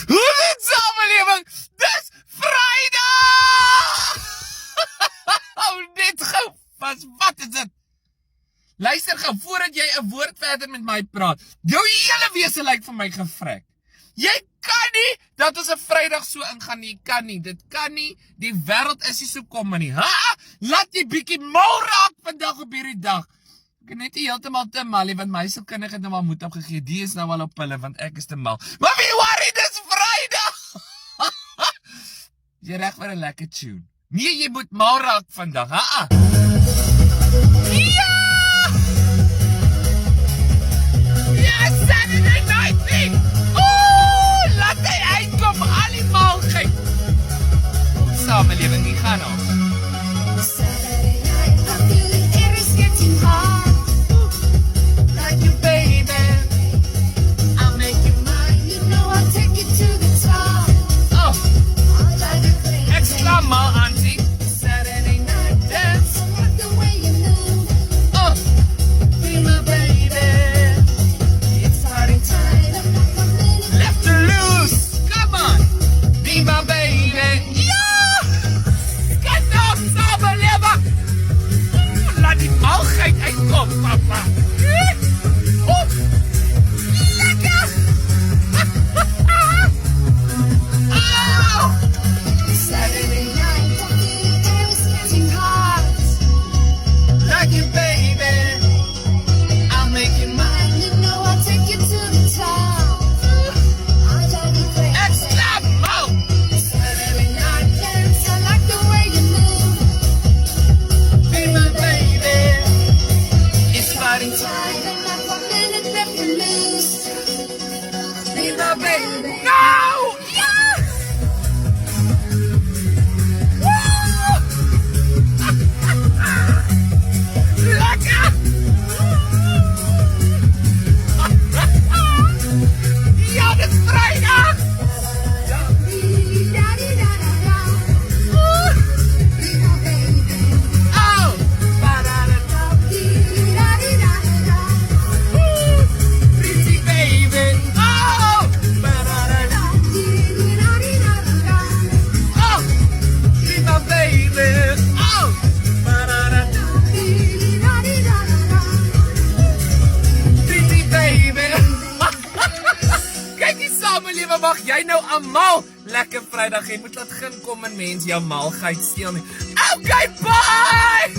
Hoe dit samelewing? Dis Vrydag! Hou net gou vas, wat is dit? Luister gou, voordat jy 'n woord verder met my praat. Jou hele wese lyk vir my gevrek. Jy kan nie, dat ons 'n Vrydag so ingaan nie, kan nie, dit kan nie, die wêreld is nie so kom nie. Ha! Laat jy bietjie mal raak vandag op hierdie dag. Ek is net heeltemal te mal, want my sielkundige het nou maar moed opgegee. Die is nou al op pille, want ek is te mal. Maar wie worry, dis Vrydag! Jy reg vir 'n lekker tune. Nee, jy moet mal raak vandag, ha? Ja! Ja, Saturday night thing! Oeh, laat hy uitkom, al die malgeit. Samelewing, die gaan ons. Saturday night, I feel the air is getting hot. Like you, baby. I'll make you mine, you know I'll take you to the top. Oh, I'll drive you crazy. exclama, auntie. Saturday night dance. I like the way you move, Oh, be my baby. it's party time. I'm not a minute. Left to lose. Come on. Be my baby. Ja! Kan nog samenleven. Laat die malgeit uitkom, papa. Oh, lekker. Oh. Saturday night, I feel the air is getting hot. Like you, baby. I'll make you mine. You know I'll take you to the top. I'll drive you crazy. Exclamo. Saturday night dance, I like the way you move. Be my baby. It's party time. Time and not a minute left to lose. Be my baby. No! Yeah! Woo! Lekker! Ja, dit is Vrydag! Dee-da-dee-da-da-da. Oeh! Be my baby. Oh! Ba-da-da-da. Dee-da-dee-da-da-da. Pretty baby! Oh! Ba-da-da-da. Dee-da-dee-da-da-da. Oh! Be my baby! Oh! Ba-da-da-da. Dee-da-dee-da-da-da. Pretty baby! Kyk die samelewing, mag jy nou almal lekker Vrydag hê. Moet laat geen kom en mens jou malgeit steel nie. Okay, bye!